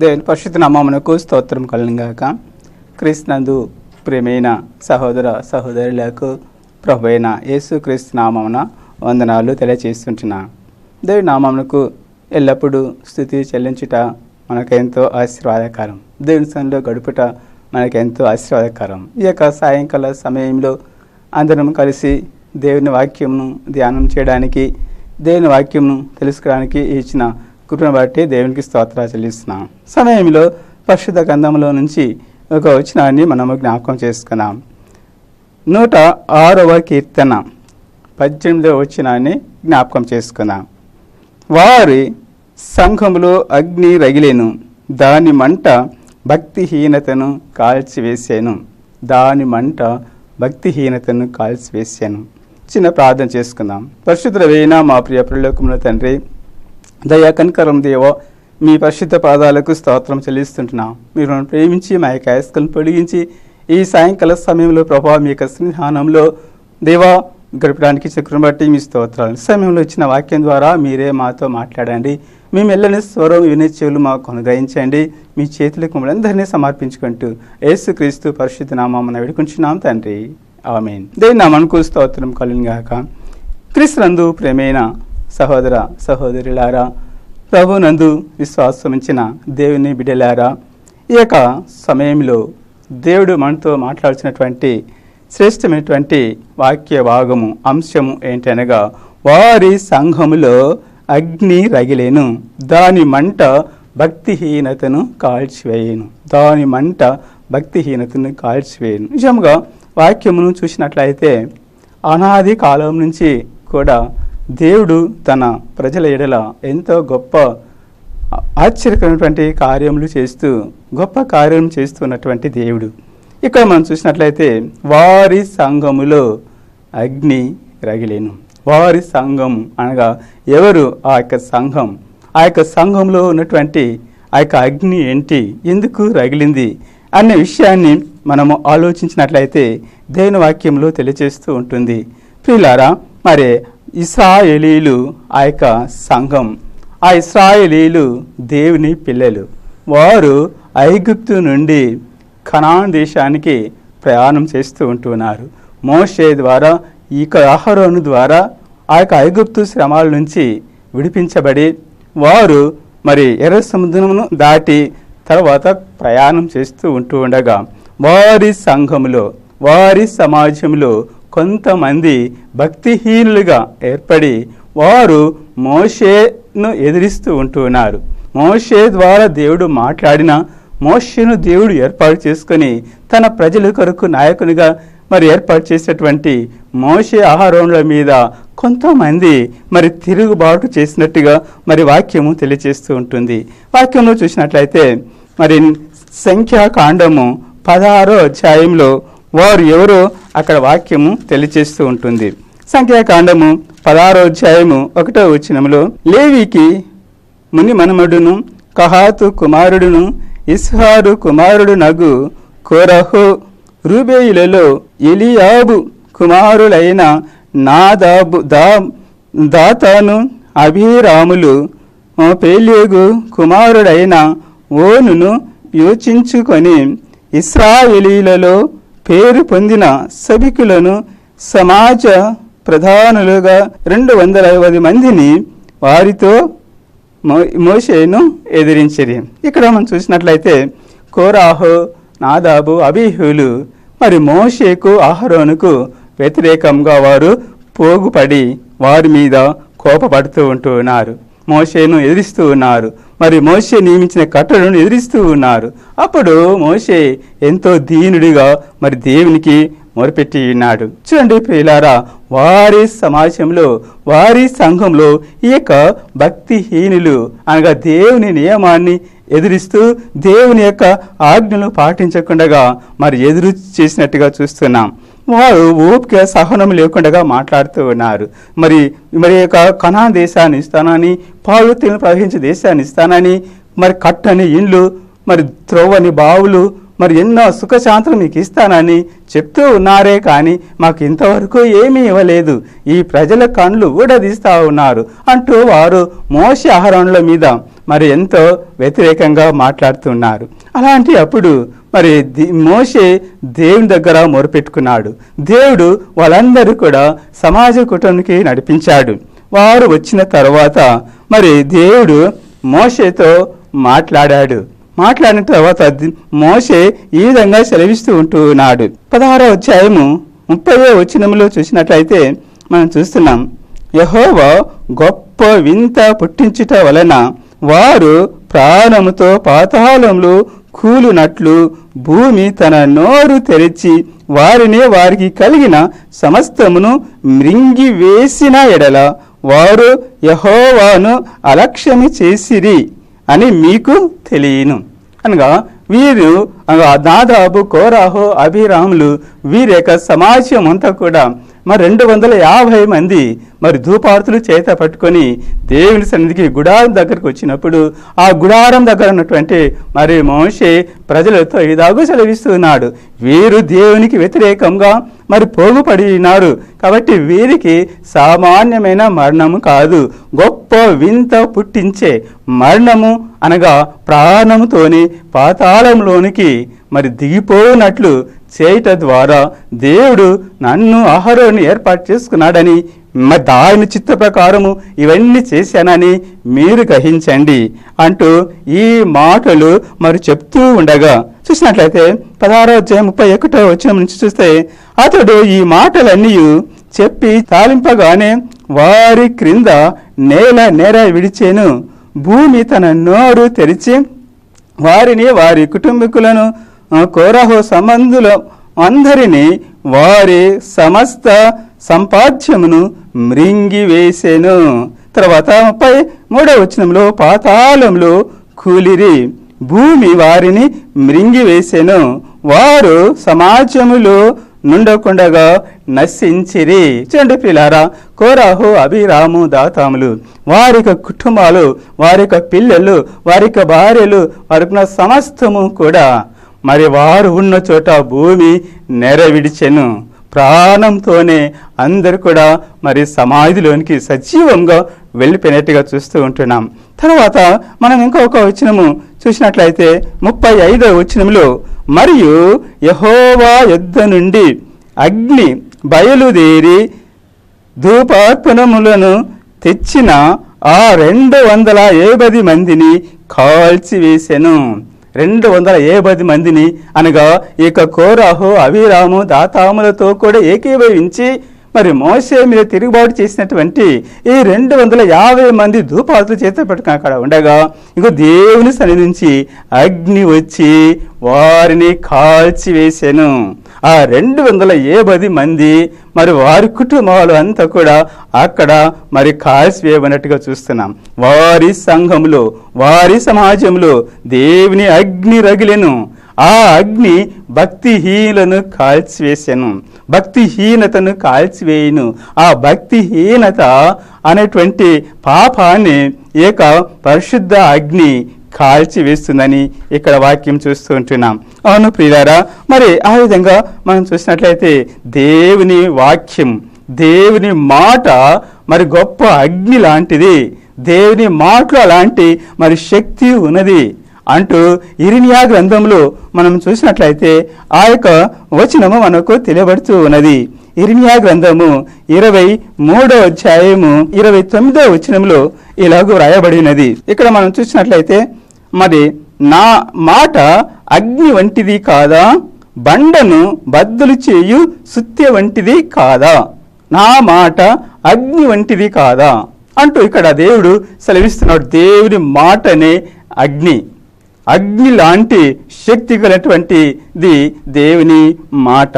దేవుని పరిశుద్ధ నామమునకు స్తోత్రం కలుగుగాక. క్రీస్తునందు ప్రియమైన సహోదర సహోదరులకు ప్రభువైన యేసుక్రీస్తు నామమున వందనాలు తెలియజేస్తుంటున్నా. దేవుని నామమునకు ఎల్లప్పుడూ స్తుతి చెల్లించుట మనకెంతో ఆశీర్వాదకరం. దేవుని సన్నిధిలో గడుపుట మనకెంతో ఆశీర్వాదకరం. ఈ యొక్క సాయంకాల సమయంలో అందరం కలిసి దేవుని వాక్యమును ధ్యానం చేయడానికి, దేవుని వాక్యమును తెలుసుకోవడానికి ఇచ్చిన కృపను బట్టి దేవునికి స్తోత్రాలు చెల్లిస్తున్నాం. సమయంలో పరిశుద్ధ గ్రంథంలో నుంచి ఒక వచనాన్ని మనము జ్ఞాపకం చేసుకున్నాం. 106వ కీర్తన 18వ వచనాన్ని జ్ఞాపకం చేసుకున్నాం. వారి సంఘములో అగ్ని రగిలేను, దాని మంట భక్తిహీనతను కాల్చివేసాను. దాని మంట భక్తిహీనతను కాల్చివేసాను. చిన్న ప్రార్థన చేసుకుందాం. పరిశుద్ధుడైన మా ప్రియ పరలోకమున తండ్రి, దయా కనికరం దేవో, మీ పరిశుద్ధ పాదాలకు స్తోత్రం చెల్లిస్తుంటున్నాం. మీరు నన్ను ప్రేమించి మా యొక్క ఆయుష్లను పొడిగించి ఈ సాయంకాల సమయంలో ప్రభావ మీ యొక్క సన్నిధానంలో దేవా గడపడానికి చక్రం బట్టి మీ స్తోత్రాలు. సమయంలో ఇచ్చిన వాక్యం ద్వారా మీరే మాతో మాట్లాడండి. మేము ఎల్లని స్వరం వినే చెవులు మాకు అనుగ్రహించండి. మీ చేతులకు మమ్మల్ని అందరినీ సమర్పించుకుంటూ యేసుక్రీస్తు పరిశుద్ధ నామమున వేడుకుంటున్నాం తండ్రి, ఆమేన్. దేవుని నామమునకు స్తోత్రం కలుగుగాక. క్రీస్తునందు ప్రియమైన సహోదర సహోదరులారా, ప్రభునందు విశ్వాసముంచిన దేవుని బిడ్డలారా, ఈ యొక్క సమయంలో దేవుడు మనతో మాట్లాడుతున్నటువంటి శ్రేష్టమైనటువంటి వాక్య భాగము అంశము ఏంటనగా, వారి సంఘములో అగ్ని రగిలేను, దాని మంట భక్తిహీనతను కాల్చివేయను. దాని మంట భక్తిహీనతను కాల్చివేయను. నిజంగా వాక్యమును చూసినట్లయితే అనాది కాలం నుంచి కూడా దేవుడు తన ప్రజల ఎడల ఎంతో గొప్ప ఆశ్చర్యకరమైనటువంటి కార్యములు చేస్తూ గొప్ప కార్యం చేస్తున్నటువంటి దేవుడు. ఇక్కడ మనం చూసినట్లయితే వారి సంఘములో అగ్ని రగిలేను. వారి సంఘం అనగా ఎవరు? ఆ యొక్క సంఘం. ఆ యొక్క సంఘంలో ఉన్నటువంటి ఆ యొక్క అగ్ని ఏంటి, ఎందుకు రగిలింది అనే విషయాన్ని మనము ఆలోచించినట్లయితే దేవుని వాక్యంలో తెలియజేస్తూ ఉంటుంది. ప్రియులారా, మరి ఇశ్రాయేలీలు ఆ యొక్క సంఘం, ఆ ఇశ్రాయేలీలు దేవుని పిల్లలు. వారు ఐగుప్తు నుండి కనాన్ దేశానికి ప్రయాణం చేస్తూ ఉంటున్నారు. మోషే ద్వారా, ఈ అహరోను ద్వారా ఆ యొక్క ఐగుప్తు శ్రమాల నుంచి విడిపించబడి వారు మరి ఎర్ర సముద్రమును దాటి తర్వాత ప్రయాణం చేస్తూ ఉంటూ ఉండగా వారి సంఘములో, వారి సమాజంలో కొంతమంది భక్తిహీనులుగా ఏర్పడి వారు మోషేను ఎదిరిస్తూ ఉంటున్నారు. మోషే ద్వారా దేవుడు మాట్లాడిన మోషేను దేవుడు ఏర్పాటు చేసుకొని తన ప్రజల కొరకు నాయకునిగా మరి ఏర్పాటు చేసేటువంటి మోషే అహరోనుల మీద కొంతమంది మరి తిరుగుబాటు చేసినట్టుగా మరి వాక్యము తెలియజేస్తూ ఉంటుంది. వాక్యంలో చూసినట్లయితే మరి సంఖ్యాకాండము 16వ అధ్యాయంలో వారు ఎవరో అక్కడ వాక్యము తెలియజేస్తూ ఉంటుంది. సంఖ్యాకాండము 16వ అధ్యాయము 1వ వచనములో, లేవికి ముని మనమడును కహాతు కుమారుడును ఇస్హారు కుమారుడు నగు కోరహు, రూబేయులలో ఎలియాబు కుమారులైన నాదాబు దాతాను అభిరాములు పేలేగు కుమారుడైన ఓనును యోచించుకొని ఇశ్రాయేలీలలో పేరు పొందిన సభికులను సమాజ ప్రధానులుగా 250 మందిని వారితో మోషేను ఎదిరించిరి. ఇక్కడ మనం చూసినట్లయితే కోరాహు, నాదాబు, అబీహులు మరి మోషేకు అహరోనుకు వ్యతిరేకంగా వారు పోగుపడి వారి మీద కోపపడుతూ ఉంటూ ఉన్నారు. మోషేను ఎదిరిస్తూ ఉన్నారు. మరి మోషే నియమించిన కట్టడను ఎదిరిస్తూ ఉన్నారు. అప్పుడు మోషే ఎంతో దీనుడిగా మరి దేవునికి మొరపెట్టి ఉన్నాడు. చూడండి ప్రియులారా, వారి సమాజంలో, వారి సంఘంలో ఈ యొక్క భక్తిహీనులు అనగా దేవుని నియమాన్ని ఎదిరిస్తూ దేవుని యొక్క ఆజ్ఞలు పాటించకుండా మరి ఎదురు చేసినట్టుగా చూస్తున్నాం. వారు ఓపిక సహనం లేకుండా మాట్లాడుతూ ఉన్నారు. మరి యొక్క కనాన్ దేశాన్ని ఇస్తానని, పాలు తేనె ప్రవహించే దేశాన్ని ఇస్తానని, మరి కట్టని ఇండ్లు, మరి త్రోవని బావులు, మరి ఎన్నో సుఖశాంతులు మీకు ఇస్తానని చెప్తూ ఉన్నారే కానీ మాకు ఇంతవరకు ఏమీ ఇవ్వలేదు, ఈ ప్రజల కళ్ళు ఊడదీస్తూ ఉన్నారు అంటూ వారు మోషే అహరోనుల మీద మరి ఎంతో వ్యతిరేకంగా మాట్లాడుతున్నారు. అలాంటి అప్పుడు మరి మోషే దేవుని దగ్గర మొరపెట్టుకున్నాడు. దేవుడు వాళ్ళందరూ కూడా సమాజ కూటమికి నడిపించాడు. వారు వచ్చిన తర్వాత మరి దేవుడు మోషేతో మాట్లాడాడు. మాట్లాడిన తర్వాత మోషే ఈ విధంగా సెలవిస్తూ ఉంటున్నాడు. 16వ అధ్యాయము 30వ వచనంలో చూసినట్లయితే మనం చూస్తున్నాం, యెహోవా గొప్ప వింత పుట్టించుట వలన వారు ప్రాణముతో పాతాళంలో కూలునట్లు భూమి తన నోరు తెరిచి వారికి కలిగిన సమస్తమును మ్రింగి వేసిన ఎడల వారు యెహోవాను అలక్ష్యము చేసిరి అని మీకు తెలియను. అనగా వీరు నాదాబు, కోరాహు, అబీరాములు వీరి యొక్క సమాజం అంతా కూడా మరి 250 మంది మరి ధూపార్తులు చేత పట్టుకొని దేవుని సన్నిధికి గుడారం దగ్గరకు వచ్చినప్పుడు ఆ గుడారం దగ్గర ఉన్నటువంటి మరి మోషే ప్రజలతో ఇదాగు సెలవిస్తున్నాడు, వీరు దేవునికి వ్యతిరేకంగా మరి పోగుపడినారు కాబట్టి వీరికి సామాన్యమైన మరణము కాదు, గొప్ప వింత పుట్టించే మరణము అనగా ప్రాణముతోని పాతాళంలోనికి మరి దిగిపోనట్లు చేయట ద్వారా దేవుడు నన్ను అహరోను ఏర్పాటు చేసుకున్నాడని మరి ఆయన చిత్త ప్రకారము ఇవన్నీ చేశానని మీరు గ్రహించండి అంటూ ఈ మాటలు మరి చెప్తూ ఉండగా చూసినట్లయితే 16వ అధ్యాయం 31వ వచనం నుంచి చూస్తే అతడు ఈ మాటలన్నీ చెప్పి తాలింపగానే వారి క్రింద నేల విడిచేను. భూమి తన నోరు తెరిచి వారిని, వారి కుటుంబీకులను, కోరహు సంబంధుల అందరినీ, వారి సమస్త సంపాద్యమును మ్రింగివేసెను. తర్వాత 33వ వచనంలో పాతాళంలో కూలిరి, భూమి వారిని మృంగివేసెను, వారు సమాజములో నుండకుండగా నశించిరి. చూడండి ప్రియులారా, కోరాహు, అబీరాము, దాతాములు వారి యొక్క కుటుంబాలు, వారి యొక్క పిల్లలు, వారి యొక్క భార్యలు, వారికి సమస్తము కూడా మరి వారు ఉన్న చోట భూమి నెరవిడిచెను. ప్రాణంతోనే అందరు కూడా మరి సమాధిలోనికి సజీవంగా వెళ్ళిపోయినట్టుగా చూస్తూ ఉంటున్నాం. తర్వాత మనం ఇంకొక వచనము చూసినట్లయితే 35వ వచనంలో, మరియు యెహోవా యొద్ద నుండి అగ్ని బయలుదేరి ధూపార్పణములను తెచ్చిన ఆ 270 మందిని కాల్చివేసెను. 270 మందిని అనగా ఇక కోరాహు, అబీరాము, దాతాములతో కూడా ఏకీభవించి మరి మోషే మీద తిరుగుబాటు చేసినటువంటి ఈ 250 మంది ధూపార్తులు చేత పెట్టుకుని అక్కడ ఉండగా ఇంకో దేవుని సన్నిధి నుంచి అగ్ని వచ్చి వారిని కాల్చివేసెను. ఆ 270 మంది మరి వారి కుటుంబాలు అంతా కూడా అక్కడ మరి కాల్చివేయబడినట్టుగా చూస్తున్నాం. వారి సంఘంలో, వారి సమాజంలో దేవుని అగ్ని రగిలెను. ఆ అగ్ని భక్తిహీనలను కాల్చివేసెను, భక్తిహీనతను కాల్చివేయును. ఆ భక్తిహీనత అనేటువంటి పాపాన్ని ఏక పరిశుద్ధ అగ్ని కాల్చివేస్తుందని ఇక్కడ వాక్యం చూస్తూ ఉంటున్నాం. అవును ప్రియులారా, మరి ఆ విధంగా మనం చూసినట్లయితే దేవుని వాక్యం, దేవుని మాట మరి గొప్ప అగ్ని లాంటిది, దేవుని మాటలో అలాంటి మరి శక్తి ఉన్నది అంటూ ఇర్మియా గ్రంథంలో మనం చూసినట్లయితే ఆ యొక్క వచనము మనకు తెలియబడుతూ ఉన్నది. ఇర్మియా గ్రంథము 23వ అధ్యాయము 29వ వచనంలో ఇలాగూ రాయబడినది. ఇక్కడ మనం చూసినట్లయితే, మరి నా మాట అగ్ని వంటిది కాదా, బండను బద్దలు చేయు సుత్తె వంటిది కాదా, నా మాట అగ్ని వంటిది కాదా అంటూ ఇక్కడ దేవుడు సెలవిస్తున్నాడు. దేవుని మాటనే అగ్ని, అగ్ని లాంటి శక్తి కలిగినటువంటిది దేవుని మాట.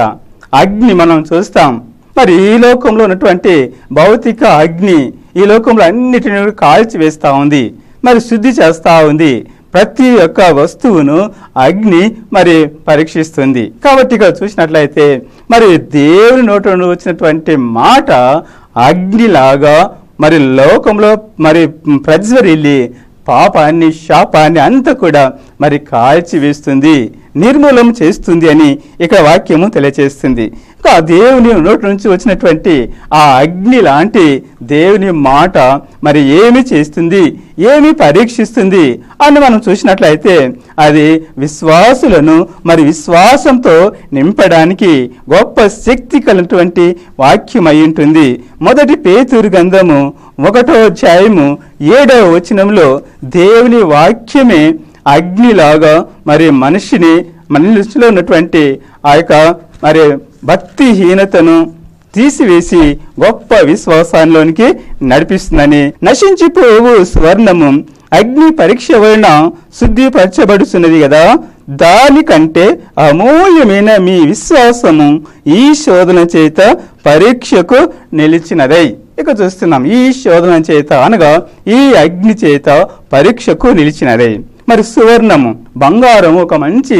అగ్ని మనం చూస్తాం, మరి ఈ లోకంలో ఉన్నటువంటి భౌతిక అగ్ని ఈ లోకంలో అన్నిటిని కాల్చివేస్తూ ఉంది, మరి శుద్ధి చేస్తూ ఉంది. ప్రతి ఒక్క వస్తువును అగ్ని మరి పరీక్షిస్తుంది. కాబట్టి ఇక్కడ చూసినట్లయితే మరి దేవుని నోట వచ్చినటువంటి మాట అగ్నిలాగా మరి లోకంలో మరి ప్రజ్వరిల్లి పాపాన్ని, శాపాన్ని అంతా కూడా మరి కాల్చివేస్తుంది. నిర్మూలం చేస్తుంది అని ఇక్కడ వాక్యము తెలియజేస్తుంది. ఆ దేవుని నోటి నుంచి వచ్చినటువంటి ఆ అగ్ని లాంటి దేవుని మాట మరి ఏమి చేస్తుంది, ఏమి పరీక్షిస్తుంది అని మనం చూసినట్లయితే అది విశ్వాసులను మరి విశ్వాసంతో నింపడానికి గొప్ప శక్తి కలిగినటువంటి వాక్యం అయి ఉంటుంది. మొదటి పేతురు గ్రంథము 1వ అధ్యాయము 7వ వచనంలో దేవుని వాక్యమే అగ్నిలాగా మరి మనిషిలో ఉన్నటువంటి ఆ యొక్క మరి భక్తిహీనతను తీసివేసి గొప్ప విశ్వాసాల్లోనికి నడిపిస్తుందని, నశించిపోవు స్వర్ణము అగ్ని పరీక్ష వలన శుద్ధిపరచబడుతున్నది కదా, దానికంటే అమూల్యమైన మీ విశ్వాసము ఈ శోధన చేత పరీక్షకు నిలిచినదై. ఇక చూస్తున్నాం, ఈ శోధన చేత అనగా ఈ అగ్ని చేత పరీక్షకు నిలిచినదై. మరి సువర్ణము, బంగారం ఒక మంచి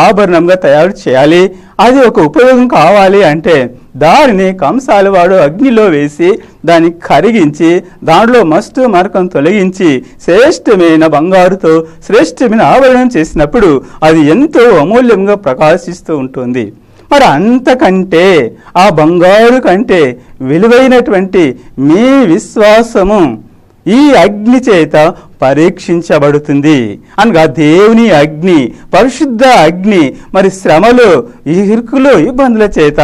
ఆభరణంగా తయారు చేయాలి, అది ఒక ఉపయోగం కావాలి అంటే దానిని కంసాల వాడు అగ్నిలో వేసి దాన్ని కరిగించి దాంట్లో మస్తు మరకం తొలగించి శ్రేష్టమైన బంగారుతో శ్రేష్టమైన ఆభరణం చేసినప్పుడు అది ఎంతో అమూల్యంగా ప్రకాశిస్తూ ఉంటుంది. మరి అంతకంటే ఆ బంగారు కంటే విలువైనటువంటి మీ విశ్వాసము ఈ అగ్ని చేత పరీక్షించబడుతుంది అనగా దేవుని అగ్ని, పరిశుద్ధ అగ్ని మరి శ్రమలు, ఇరుకులు, ఇబ్బందుల చేత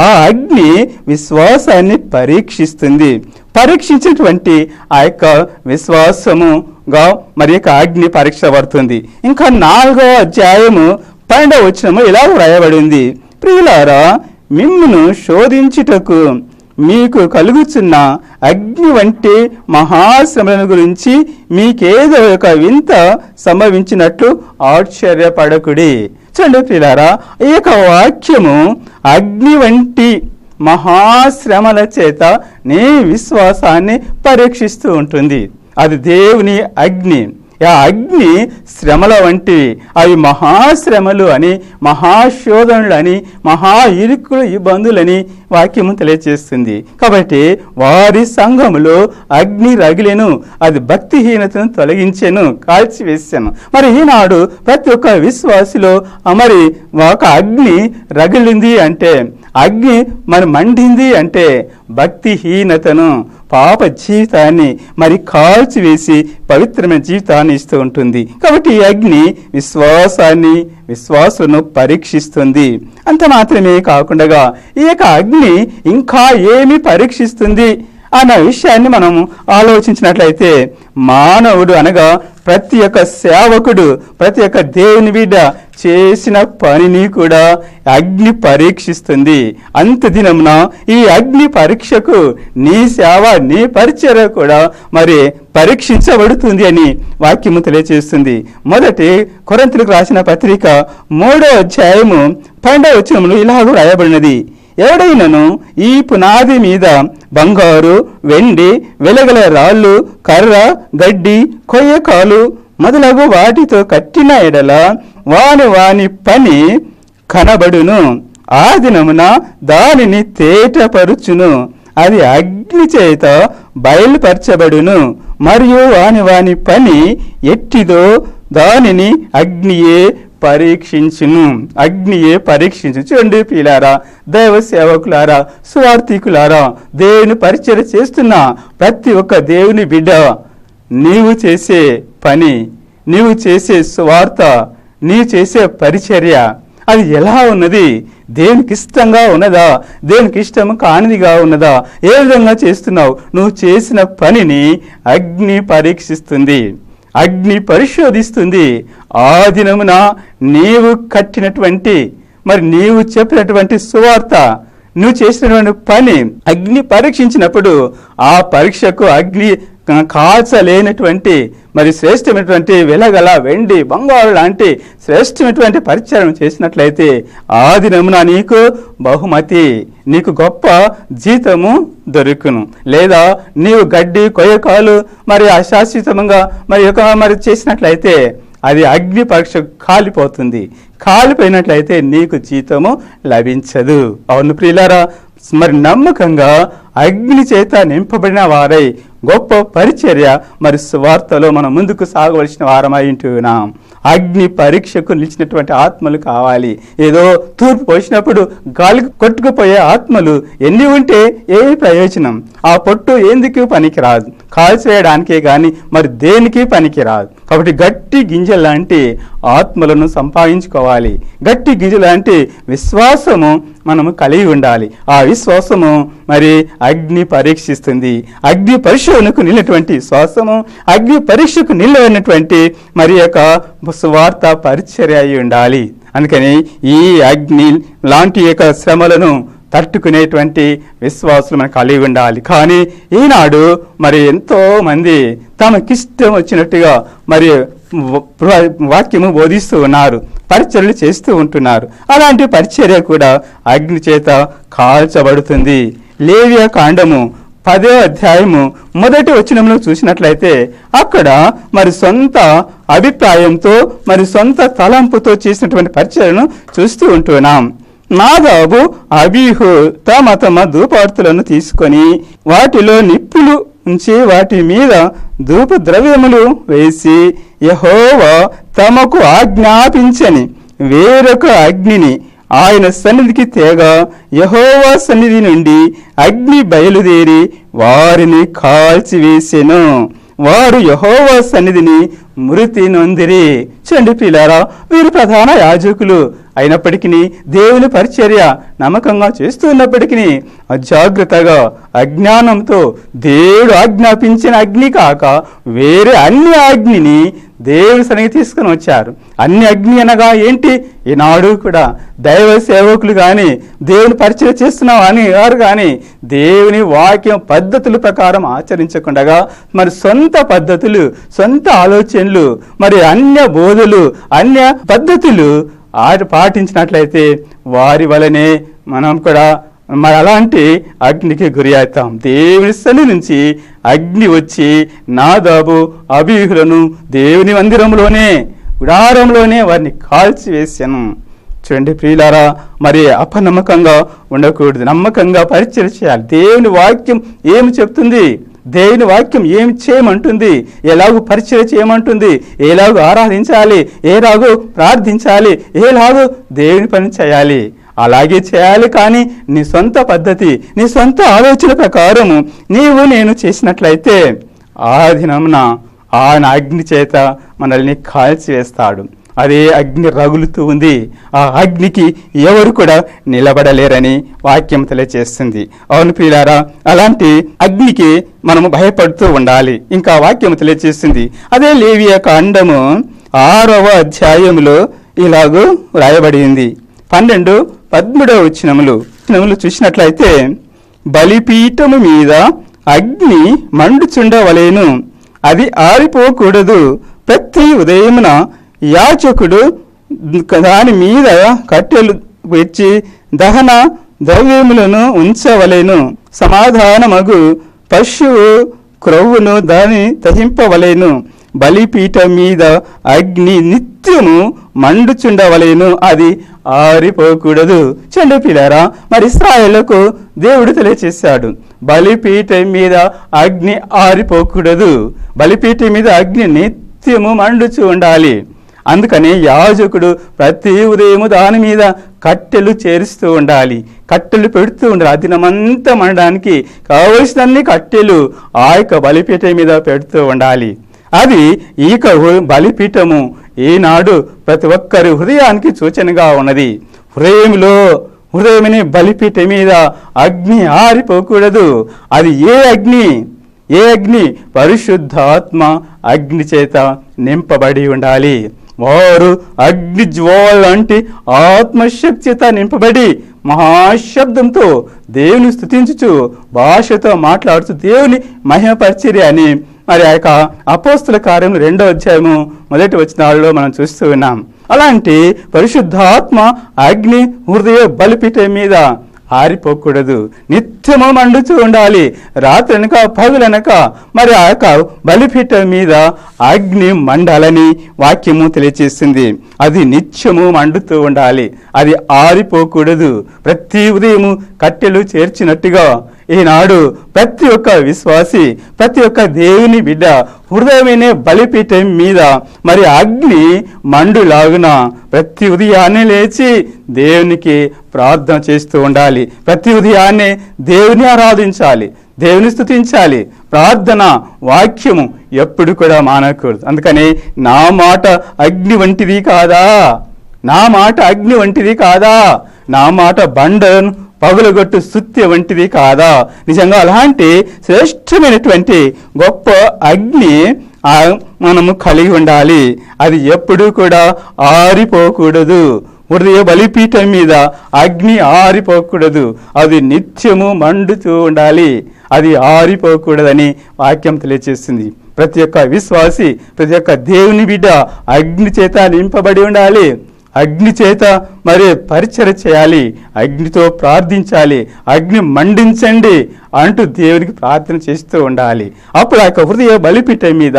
ఆ అగ్ని విశ్వాసాన్ని పరీక్షిస్తుంది. పరీక్షించేటువంటి ఆ యొక్క విశ్వాసముగా మరి యొక్క అగ్ని పరీక్షపడుతుంది. ఇంకా 4వ అధ్యాయము 12వ వచనము ఇలా వ్రాయబడింది, ప్రియులారా మిమ్మును శోధించుటకు మీకు కలుగుచున్న అగ్ని వంటి మహాశ్రమలను గురించి మీకేదో ఒక వింత సంభవించినట్లు ఆశ్చర్యపడకుడి. చూడండి ప్రియులారా, ఈ యొక్క వాక్యము అగ్ని వంటి మహాశ్రమల చేత నీ విశ్వాసాన్ని పరీక్షిస్తూ ఉంటుంది. అది దేవుని అగ్ని. ఆ అగ్ని శ్రమల వంటివి, అవి మహాశ్రమలు అని, మహాశోధనలు అని, మహా ఇరుకులు ఇబ్బందులని వాక్యము తెలియజేస్తుంది. కాబట్టి వారి సంఘములో అగ్ని రగిలెను, అది భక్తిహీనతను తొలగించెను, కాల్చివేసాను. మరి ఈనాడు ప్రతి ఒక్క విశ్వాసిలో మరి ఒక అగ్ని రగిలింది అంటే, అగ్ని మరి మండింది అంటే భక్తిహీనతను, పాప జీవితాన్ని మరి కాల్చివేసి పవిత్రమైన జీవితాన్ని ఇస్తూ ఉంటుంది. కాబట్టి ఈ అగ్ని విశ్వాసులను పరీక్షిస్తుంది. అంత మాత్రమే కాకుండా ఈ యొక్క అగ్ని ఇంకా ఏమి పరీక్షిస్తుంది అన్న విషయాన్ని మనం ఆలోచించినట్లయితే, మానవుడు అనగా ప్రతి ఒక్క సేవకుడు, ప్రతి ఒక్క దేవుని బిడ్డ చేసిన పనిని కూడా అగ్ని పరీక్షిస్తుంది. అంత దినమున ఈ అగ్ని పరీక్షకు నీ సేవ, నీ పరిచర్య కూడా మరి పరీక్షించబడుతుంది అని వాక్యము తెలియజేస్తుంది. మొదటి కొరింథీయులకు రాసిన పత్రిక 3వ అధ్యాయము 12వ వచనములో ఇలాగ రాయబడినది, ఎవడైనను ఈ పునాది మీద బంగారు, వెండి, వెలగల రాళ్ళు, కర్ర, గడ్డి, కొయ్యకాలు మొదలగు వాటితో కట్టిన ఎడల వాని పని కనబడును, ఆ దినమున దానిని తేటపరుచును, అది అగ్ని చేత బయలుపరచబడును, మరియు వాని పని ఎట్టిదో దానిని అగ్నియే పరీక్షించును. చూడండి ప్రియులారా, దైవ సేవకులారా, సువార్థికులారా, దేవుని పరిచర్య చేస్తున్న ప్రతి ఒక్క దేవుని బిడ్డ, నీవు చేసే పని, నీవు చేసే సువార్త, నీవు చేసే పరిచర్య అది ఎలా ఉన్నది? దేవునికి ఇష్టంగా ఉన్నదా? దేవునికి ఇష్టం కానిదిగా ఉన్నదా? ఏ విధంగా చేస్తున్నావు? నువ్వు చేసిన పనిని అగ్ని పరీక్షిస్తుంది, అగ్ని పరిశోధిస్తుంది. ఆ దినమున నీవు కట్టినటువంటి మరి నీవు చెప్పినటువంటి సువార్త, నువ్వు చేసినటువంటి పని అగ్ని పరీక్షించినప్పుడు ఆ పరీక్షకు అగ్ని కాల్చలేనటువంటి మరి శ్రేష్టమైనటువంటి వెలగల వెండి, బంగారు లాంటి శ్రేష్టమైనటువంటి పరిచయం చేసినట్లయితే ఆ దినమున నీకు బహుమతి, నీకు గొప్ప జీతము దొరుకును. లేదా నీవు గడ్డి, కొయ్యకాలు మరి అశాశ్వతంగా మరి చేసినట్లయితే అది అగ్ని పరీక్ష కాలిపోతుంది. కాలిపోయినట్లయితే నీకు జీతము లభించదు. అవును ప్రియులారా, మరి నమ్మకంగా అగ్ని చేత నింపబడిన వారై గొప్ప పరిచర్య మరి సువార్తలో మనం ముందుకు సాగవలసిన వారమై ఉంటున్నాం. అగ్ని పరీక్షకు నిలిచినటువంటి ఆత్మలు కావాలి. ఏదో తూర్పు పోసినప్పుడు గాలికి కొట్టుకుపోయే ఆత్మలు ఎన్ని ఉంటే ఏ ప్రయోజనం? ఆ పొట్టు ఎందుకు పనికిరాదు, కాల్చేయడానికే కానీ మరి దేనికి పనికిరాదు. కాబట్టి గట్టి గింజలు లాంటి ఆత్మలను సంపాదించుకోవాలి. గట్టి గింజలు లాంటి విశ్వాసము మనము కలిగి ఉండాలి. ఆ విశ్వాసము మరి అగ్ని పరీక్షిస్తుంది. అగ్ని పరిశోధనకు నిలినటువంటి విశ్వాసము అగ్ని పరీక్షకు నిలవనటువంటి మరి యొక్క సువార్త పరిచర్య అయి ఉండాలి. అందుకని ఈ అగ్ని లాంటి యొక్క శ్రమలను తట్టుకునేటువంటి విశ్వాసులు మనకు కలిగి ఉండాలి. కానీ ఈనాడు మరి ఎంతో మంది తమకిష్టం వచ్చినట్టుగా మరి వాక్యము బోధిస్తూ ఉన్నారు, పరిచర్యలు చేస్తూ ఉంటున్నారు. అలాంటి పరిచర్య కూడా అగ్ని చేత కాల్చబడుతుంది. లేవియా కాండము 10వ అధ్యాయము 1వ వచనంలో చూసినట్లయితే అక్కడ మరి సొంత అభిప్రాయంతో మరి సొంత తలంపుతో చేసినటువంటి పరిచర్యను చూస్తూ ఉంటున్నాం. నాదాబు అబీహు తమ తమ ధూపార్తులను తీసుకొని వాటిలో నిప్పులు ఉంచి వాటి మీద ధూప ద్రవ్యములు వేసి యెహోవా తమకు ఆజ్ఞాపించని వేరొక అగ్నిని ఆయన సన్నిధికి తేగా యెహోవా సన్నిధి నుండి అగ్ని బయలుదేరి వారిని కాల్చివేసెను. వారు యెహోవా సన్నిధిని మృతి నొందిరి. చూడండి ప్రియులారా, వీరు ప్రధాన యాజకులు అయినప్పటికీ దేవుని పరిచర్య నమ్మకంగా చేస్తున్నప్పటికీ అజాగ్రత్తగా అజ్ఞానంతో దేవుడు ఆజ్ఞాపించిన అగ్ని కాక వేరే అన్ని అగ్నిని దేవుని సన్నిధికి తీసుకుని వచ్చారు. అన్ని అగ్ని అనగా ఏంటి? ఈనాడు కూడా దైవ సేవకులు కానీ దేవుని పరిచయం చేస్తున్నాం అని వారు కానీ దేవుని వాక్యం పద్ధతుల ప్రకారం ఆచరించకుండా మరి సొంత పద్ధతులు, సొంత ఆలోచనలు, మరి అన్య బోధలు, అన్య పద్ధతులు పాటించినట్లయితే వారి వలనే మనం కూడా మరి అలాంటి అగ్నికి గురి అవుతాం. దేవుని సన్నిధి నుంచి అగ్ని వచ్చి నాదాబు అబీహులను దేవుని మందిరంలోనే గుడారంలోనే వారిని కాల్చివేశాను. చూడండి ప్రియులారా, మరి అపనమ్మకంగా ఉండకూడదు, నమ్మకంగా పరిచయం చేయాలి. దేవుని వాక్యం ఏమి చెప్తుంది, దేవుని వాక్యం ఏమి చేయమంటుంది, ఎలాగూ పరిచయం చేయమంటుంది, ఎలాగూ ఆరాధించాలి, ఎలాగూ ప్రార్థించాలి, ఎలాగూ దేవుని పని చేయాలి, అలాగే చేయాలి. కానీ నీ సొంత పద్ధతి, నీ సొంత ఆలోచన ప్రకారము నేను చేసినట్లయితే ఆ దినమున ఆయన అగ్ని చేత మనల్ని కాల్చివేస్తాడు. అదే అగ్ని రగులుతూ ఉంది. ఆ అగ్నికి ఎవరు కూడా నిలబడలేరని వాక్యం తెలియజేస్తుంది. అవును ప్రియులారా, అలాంటి అగ్నికి మనము భయపడుతూ ఉండాలి. ఇంకా వాక్యం తెలియజేస్తుంది. అదే లేవియా కాండము 6వ అధ్యాయములో ఇలాగూ రాయబడింది. 12, 13 వచనములు చూసినట్లయితే బలిపీఠము మీద అగ్ని మండుచుండవలెను, అది ఆరిపోకూడదు. ప్రతి ఉదయమున యాజకుడు దాని మీద కట్టెలు పెట్టి దహన ద్రవ్యములను ఉంచవలెను. సమాధానమగు పశువు క్రొవ్వును దాని దహింపవలెను. బలిపీఠం మీద అగ్ని నిత్యము మండుచుండవలెను, అది ఆరిపోకూడదు. చెండు పిల్లరా, మరి ఇశ్రాయేలుకు దేవుడు తెలియచేశాడు, బలిపీఠం మీద అగ్ని ఆరిపోకూడదు, బలిపీఠం మీద అగ్ని నిత్యము మండుచు ఉండాలి. అందుకని యాజకుడు ప్రతి ఉదయము దాని మీద కట్టెలు చేరుస్తూ ఉండాలి, కట్టెలు పెడుతూ ఉండాలి. ఆ దినమంతా మండడానికి కావలసినన్ని కట్టెలు ఆ యొక్క బలిపీఠం మీద పెడుతూ ఉండాలి. అది ఈ బలిపీఠము ఈనాడు ప్రతి ఒక్కరి హృదయానికి సూచనగా ఉన్నది. హృదయమనే బలిపీఠం మీద అగ్ని ఆరిపోకూడదు. అది ఏ అగ్ని? పరిశుద్ధాత్మ అగ్ని చేత నింపబడి ఉండాలి. వారు అగ్ని జ్వాల లాంటి ఆత్మశక్తితో నింపబడి మహాశబ్దంతో దేవుని స్తుతించుచు భాషతో మాట్లాడుతూ దేవుని మహిమపరిచిరి అని మరి ఆ యొక్క అపోస్తుల కార్యం 2వ అధ్యాయము 1వ వచనాలలో మనం చూస్తూ ఉన్నాం. అలాంటి పరిశుద్ధాత్మ అగ్ని హృదయ బలిపీఠం మీద ఆరిపోకూడదు, నిత్యము మండుతూ ఉండాలి. రాత్రనక పగులనక మరి ఆ యొక్క బలిపీఠం మీద అగ్ని మండాలని వాక్యము తెలియచేస్తుంది. అది నిత్యము మండుతూ ఉండాలి, అది ఆరిపోకూడదు. ప్రతి ఉదయము కట్టెలు చేర్చినట్టుగా ఈనాడు ప్రతి ఒక్క విశ్వాసి, ప్రతి ఒక్క దేవుని బిడ్డ హృదయమైన బలిపీఠం మీద మరి అగ్ని మండులాగున ప్రతి ఉదయాన్నే లేచి దేవునికి ప్రార్థన చేస్తూ ఉండాలి. ప్రతి ఉదయాన్నే దేవుని ఆరాధించాలి, దేవుని స్తుతించాలి. ప్రార్థన వాక్యము ఎప్పుడు కూడా మానకూడదు. అందుకని నా మాట అగ్ని వంటిది కాదా, నా మాట అగ్ని వంటిది కాదా, నా మాట బండను పగులగొట్టు సుత్తి వంటిది కాదా. నిజంగా అలాంటి శ్రేష్టమైనటువంటి గొప్ప అగ్ని మనము కలిగి ఉండాలి. అది ఎప్పుడూ కూడా ఆరిపోకూడదు. హృదయ బలిపీఠం మీద అగ్ని ఆరిపోకూడదు, అది నిత్యము మండుతూ ఉండాలి, అది ఆరిపోకూడదని వాక్యం తెలియజేస్తుంది. ప్రతి ఒక్క విశ్వాసి, ప్రతి ఒక్క దేవుని బిడ్డ అగ్ని చేత నింపబడి ఉండాలి. అగ్ని చేత మరి పరిచర్య చేయాలి, అగ్నితో ప్రార్థించాలి, అగ్ని మండించండి అంటూ దేవునికి ప్రార్థన చేస్తూ ఉండాలి. అప్పుడు ఆ యొక్క హృదయ బలిపీఠం మీద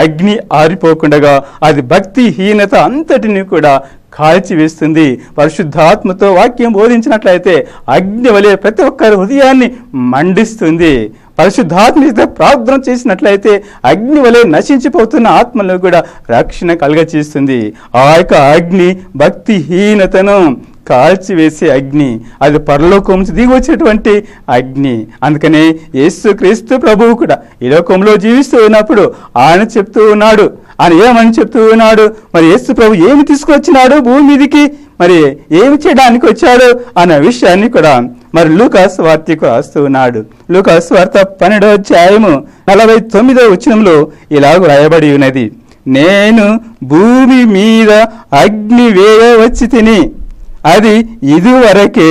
అగ్ని ఆరిపోకుండా అది భక్తిహీనత అంతటిని కూడా కాల్చివేస్తుంది. పరిశుద్ధాత్మతో వాక్యం బోధించినట్లయితే అగ్ని వలె ప్రతి ఒక్కరి హృదయాన్ని మండిస్తుంది. పరిశుద్ధాత్మ ప్రార్థన చేసినట్లయితే అగ్ని వలె నశించిపోతున్న ఆత్మలో కూడా రక్షణ కలుగచేస్తుంది. ఆ యొక్క అగ్ని భక్తిహీనతను కాల్చివేసే అగ్ని, అది పరలోకం నుంచి దిగి వచ్చేటువంటి అగ్ని. అందుకనే యేసుక్రీస్తు ప్రభువు కూడా ఈ లోకంలో జీవిస్తూ ఉన్నప్పుడు ఆయన చెప్తూ ఉన్నాడు, ఆయన ఏమని చెప్తూ ఉన్నాడు, మరి యేసు ప్రభు ఏమి తీసుకొచ్చినాడు భూమి మీదికి, మరి ఏమి చేయడానికి వచ్చాడు అన్న విషయాన్ని కూడా మరి లూకాసు వార్తకు రాస్తూ ఉన్నాడు. లూకాసు వార్త 12వ అధ్యాయము 49వ వచనంలో ఇలాగ రాయబడి ఉన్నది, నేను భూమి మీద అగ్ని వేయవచ్చి తిని అది ఇదివరకే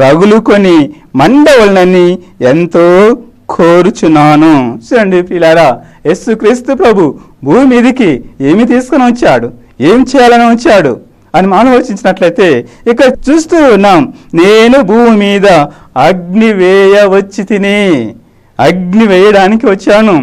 రగులుకొని మండవలనని ఎంతో కోరుచున్నాను. చూడండి పిల్లారా, యేసుక్రీస్తు ప్రభు భూమి మీదికి ఏమి తీసుకొని వచ్చాడు, ఏం చేయాలని వచ్చాడు అని మనం ఆలోచించినట్లయితే ఇక్కడ చూస్తూ ఉన్నాం, నేను భూమి మీద అగ్ని వేయవచ్చి తిని, అగ్ని వేయడానికి వచ్చాను,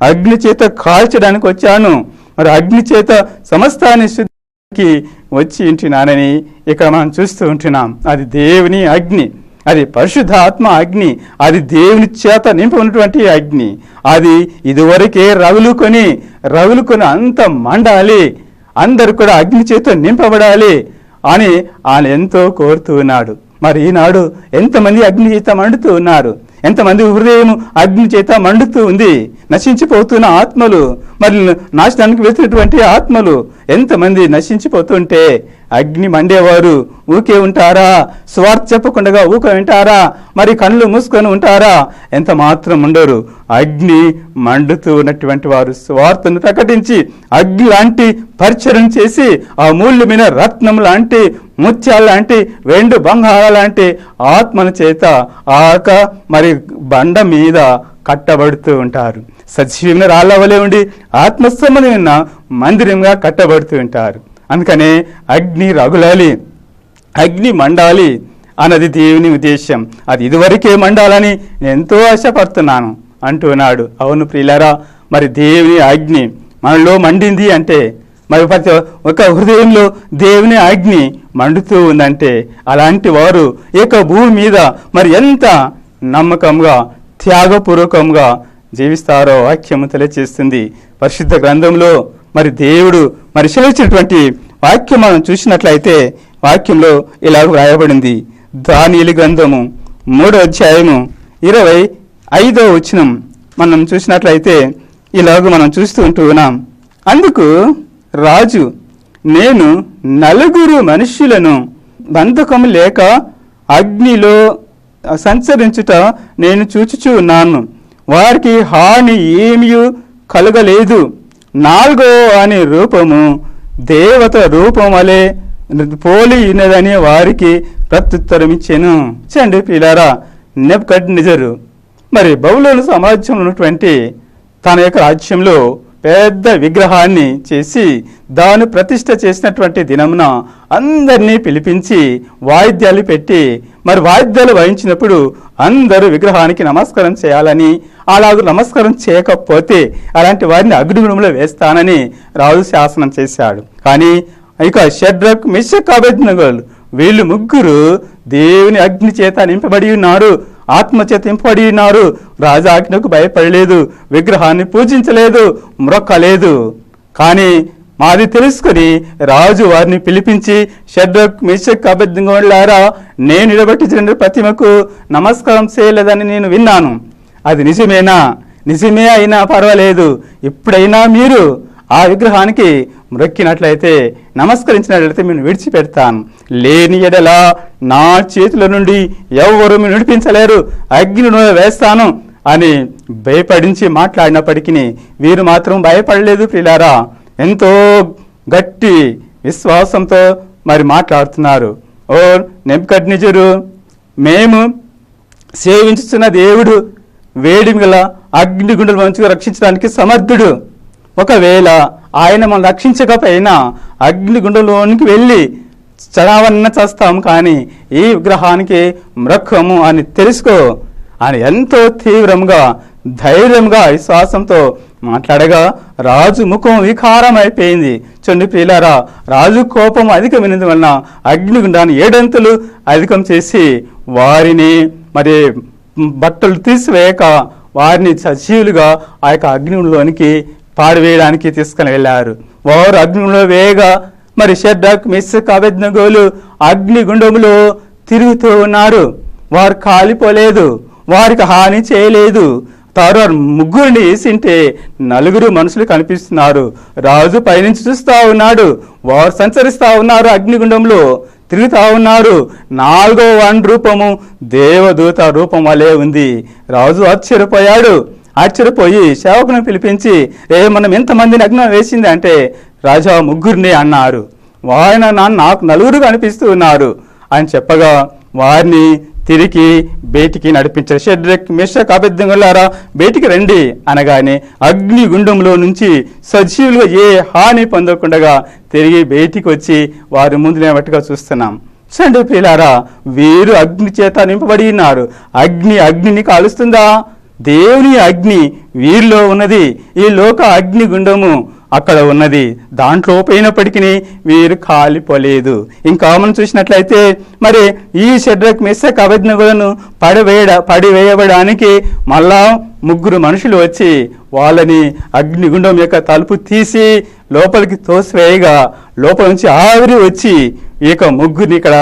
అగ్ని చేత కాల్చడానికి వచ్చాను, మరి అగ్ని చేత సమస్తాన్ని శుద్ధికి వచ్చి ఉంటున్నానని ఇక్కడ మనం చూస్తూ ఉంటున్నాం. అది దేవుని అగ్ని, అది పరిశుద్ధ ఆత్మ అగ్ని, అది దేవుని చేత నింపబడినటువంటి అగ్ని. అది ఇదివరకే రగులుకొని అంత మండాలి, అందరూ కూడా అగ్ని చేత నింపబడాలి అని ఆయన ఎంతో కోరుతూ ఉన్నాడు. మరి ఈనాడు ఎంతమంది అగ్ని చేత మండుతూ ఉన్నారు, ఎంతమంది హృదయం అగ్ని చేత మండుతూ ఉంది. నశించిపోతున్న ఆత్మలు, మరి నాశనానికి వెళ్తున్నటువంటి ఆత్మలు ఎంతమంది నశించిపోతుంటే అగ్ని మండేవారు ఊకే ఉంటారా? స్వార్థ చెప్పకుండా ఊక వింటారా? మరి కళ్ళు మూసుకొని ఉంటారా? ఎంత మాత్రం ఉండరు. అగ్ని మండుతూ ఉన్నటువంటి వారు స్వార్థను ప్రకటించి అగ్ని లాంటి పరిచయం చేసి ఆ మూల్యమైన రత్నం లాంటి, ముత్యాల లాంటి, వెండు బంగాళ లాంటి ఆత్మల చేత ఆక మరి బండ మీద కట్టబడుతూ ఉంటారు. సజీవమైన రాళ్ళ వలె ఉండి ఆత్మసంబంధమైన మందిరంగా కట్టబడుతూ ఉంటారు. అందుకనే అగ్ని రగులాలి, అగ్ని మండాలి అన్నది దేవుని ఉద్దేశం. అది ఇదివరకే మండాలని నేను ఎంతో ఆశపడుతున్నాను అంటున్నాడు. అవును ప్రియులారా, మరి దేవుని అగ్ని మనలో మండింది అంటే, మరి ప్రతి ఒక హృదయంలో దేవుని అగ్ని మండుతూ ఉందంటే అలాంటి వారు ఏక భూమి మీద మరి ఎంత నమ్మకంగా, త్యాగపూర్వకంగా జీవిస్తారో వాక్యము తెలియజేస్తుంది. పరిశుద్ధ గ్రంథంలో మరి దేవుడు మరి సెలవిచ్చినటువంటి వాక్యం మనం చూసినట్లయితే వాక్యంలో ఇలాగ వ్రాయబడింది. దానియేలు గ్రంథము 3వ అధ్యాయము 25వ వచనం మనం చూసినట్లయితే ఇలాగ మనం చూస్తూ ఉంటూ ఉన్నాం. అందుకు రాజు, నేను 4 మనుష్యులను బంధకం లేక అగ్నిలో సంచరించుట నేను చూచుచూ ఉన్నాను, వారికి హాని ఏమీ కలగలేదు. 4వ అని రూపము దేవత రూపం వలె పోలి ఉన్నదని వారికి ప్రత్యుత్తరం ఇచ్చాను. చండి పిల్లారా, నెబుకద్నెజరు మరి బబులోను సమాజంలో ఉన్నటువంటి తన యొక్క రాజ్యంలో పెద్ద విగ్రహాన్ని చేసి దాన్ని ప్రతిష్ఠ చేసినటువంటి దినమున అందరినీ పిలిపించి వాయిద్యాలు పెట్టి మరి వాయిద్యాలు వాయించినప్పుడు అందరూ విగ్రహానికి నమస్కారం చేయాలని, అలాగూ నమస్కారం చేయకపోతే అలాంటి వారిని అగ్నిగుణంలో వేస్తానని రాజు శాసనం చేశాడు. కానీ ఇక షడ్రక్, మెషక్, అబేద్నెగోలు వీళ్ళు 3 దేవుని అగ్ని చేత నింపబడి ఉన్నారు ఆత్మచేత నింపబడి ఉన్నారు. రాజాజ్ఞకు భయపడలేదు, విగ్రహాన్ని పూజించలేదు, మ్రొక్కలేదు. కానీ మాది తెలుసుకొని రాజు వారిని పిలిపించి, షడ్రక్ మేషక్ అబేద్నెగోలారా, నేను నిలబెట్టించిన ప్రతిమకు నమస్కారం చేయలేదని నేను విన్నాను. అది నిజమేనా? నిజమే అయినా పర్వాలేదు, ఇప్పుడైనా మీరు ఆ విగ్రహానికి మ్రొక్కినట్లయితే, నమస్కరించినట్లయితే నేను విడిచిపెడతాను. లేని ఎడల నా చేతుల నుండి ఎవరు మీరు విడిపించలేరు, అగ్నిలో వేస్తాను అని భయపడించి మాట్లాడినప్పటికీ వీరు మాత్రం భయపడలేదు ప్రియులారా. ఎంతో గట్టి విశ్వాసంతో మరి మాట్లాడుతున్నారు. ఓ నెబుకద్నెజరు, మేము సేవించుతున్న దేవుడు వేడిమి గల అగ్నిగుండల నుంచి రక్షించడానికి సమర్థుడు. ఒకవేళ ఆయన మనం రక్షించకపోయినా అగ్నిగుండంలోనికి వెళ్ళి చడావన్న చేస్తాము, కానీ ఈ విగ్రహానికి మ్రొక్కము అని తెలుసుకో అని ఎంతో తీవ్రంగా ధైర్యంగా విశ్వాసంతో మాట్లాడగా రాజు ముఖం వికారం అయిపోయింది. చూడండి ప్రియులారా, రాజు కోపం అధికమైనందు వలన అగ్నిగుండాన్ని 7 అంతులు అధికం చేసి వారిని మరి బట్టలు తీసివేయక వారిని సజీవులుగా ఆ యొక్క అగ్నిలోనికి పాడివేయడానికి తీసుకుని వెళ్ళారు. వారు అగ్నిలో వేయగా మరి షడ్రక్ మేషక్ అబేద్నెగోలు అగ్నిగుండములో తిరుగుతూ ఉన్నారు. వారు కాలిపోలేదు, వారికి హాని చేయలేదు. తారు ముగ్గురిని వేసింటే 4 మనుషులు కనిపిస్తున్నారు. రాజు పైనుంచి చూస్తూ ఉన్నాడు. వారు సంచరిస్తూ ఉన్నారు, అగ్నిగుండంలో తిరుగుతూ ఉన్నారు. 4వ రూపము దేవదూత రూపం వలె ఉంది. రాజు ఆశ్చర్యపోయాడు. ఆశ్చర్యపోయి సేవకుని పిలిపించి, మనం ఎంతమందిని అగ్ని వేసింది అంటే, రాజా 3 అన్నారు. ఆయన నాకు 4 కనిపిస్తూ ఉన్నారు అని చెప్పగా వారిని తిరిగి బయటికి నడిపించారు. షడ్రక్ మేషక్ అబేద్నెగోలారా, బయటికి రండి అనగానే అగ్నిగుండంలో నుంచి సజీవులుగా ఏ హాని పొందకుండా తిరిగి బయటికి వచ్చి వారి ముందు నిలబట్టుగా చూస్తున్నాం. చండి ప్రియులారా, వీరు అగ్ని చేత నింపబడి ఉన్నారు. అగ్నిని కాలుస్తుందా? దేవుని అగ్ని వీరిలో ఉన్నది. ఈ లోక అగ్నిగుండము అక్కడ ఉన్నది. దాంట్లో పోయినప్పటికీ వీరు కాలిపోలేదు. ఇంకా మనం చూసినట్లయితే మరి ఈ షడ్రక్ మేషక్ అబేద్నెగోలను పడివేయబడానికి మళ్ళా 3 మనుషులు వచ్చి వాళ్ళని అగ్నిగుండం యొక్క తలుపు తీసి లోపలికి తోసివేయగా లోపల నుంచి ఆవిరి వచ్చి ఈ యొక్క 3 ఇక్కడ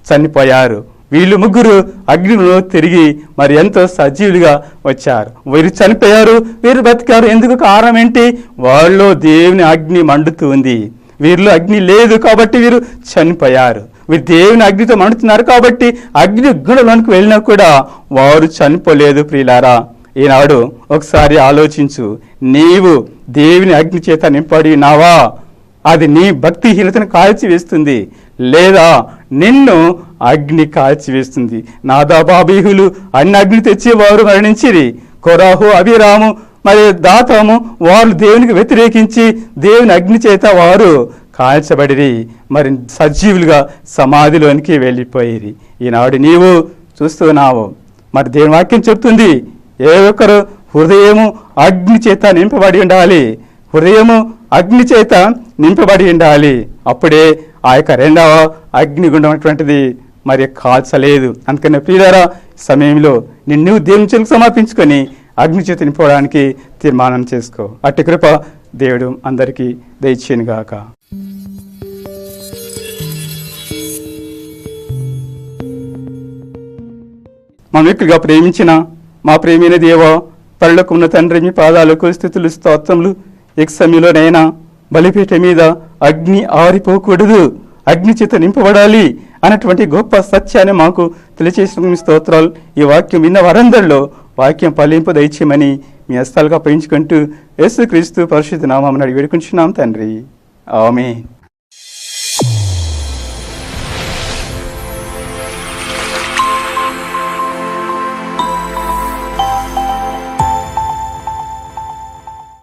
చనిపోయారు. వీళ్ళు 3 అగ్నిలో తిరిగి మరి ఎంతో సజీవులుగా వచ్చారు. వీరు చనిపోయారు, వీరు బతికారు. ఎందుకు? కారణం ఏంటి? వాళ్ళలో దేవుని అగ్ని మండుతూ ఉంది. వీరిలో అగ్ని లేదు కాబట్టి వీరు చనిపోయారు. వీరు దేవుని అగ్నితో మండుతున్నారు కాబట్టి అగ్ని గుండంలోనికి వెళ్ళినా కూడా వారు చనిపోలేదు. ప్రియులారా, ఈనాడు ఒకసారి ఆలోచించు. నీవు దేవుని అగ్ని చేత నింపడి ఉన్నావా? అది నీ భక్తిహీనతను కాల్చివేస్తుంది, లేదా నిన్ను అగ్ని కాల్చివేస్తుంది. నాదాబాబీహులు అన్ని అగ్ని తెచ్చి వారు మరణించిరి. కొరాహు, అభిరాము మరి దాతాము వారు దేవునికి వ్యతిరేకించి దేవుని అగ్ని చేత వారు కాల్చబడిరి, మరి సజీవులుగా సమాధిలోనికి వెళ్ళిపోయిరి. ఈనాడు నీవు చూస్తున్నావు. మరి దేవుని వాక్యం చెప్తుంది, ఏ ఒక్కరు హృదయము అగ్ని చేత నింపబడి ఉండాలి. హృదయము అగ్ని చేత నింపబడి ఉండాలి. అప్పుడే ఆ యొక్క 2వ అగ్నిగుండం అటువంటిది మరి కాల్చలేదు. అందుకని ప్రియులారా, సమయంలో నిన్ను దేవుని చెలుకు సమర్పించుకొని అగ్ని చేత నింపడానికి తీర్మానం చేసుకో. అట్టి కృప దేవుడు అందరికీ దయచేయునుగాక. మనం ఎక్కువగా ప్రేమించిన మా ప్రేమైన దేవా, పరలోకమున్న తండ్రి, మీ పాదాలకు స్తుతులు స్తోత్రములు. ఈ సమయంలోనైనా బలిపీఠ మీద అగ్ని ఆరిపోకూడదు, అగ్ని చేత నింపబడాలి అన్నటువంటి గొప్ప సత్యాన్ని మాకు తెలియచేసిన స్తోత్రాలు. ఈ వాక్యం విన్న వారందరిలో వాక్యం ఫలింపు దయచేయమని మీ హస్తాలుగా అప్పగించుకుంటూ యేసుక్రీస్తు పరిశుద్ధ నామమున అడిగి వేడుకుంటున్నాం తండ్రి. ఆమేన్.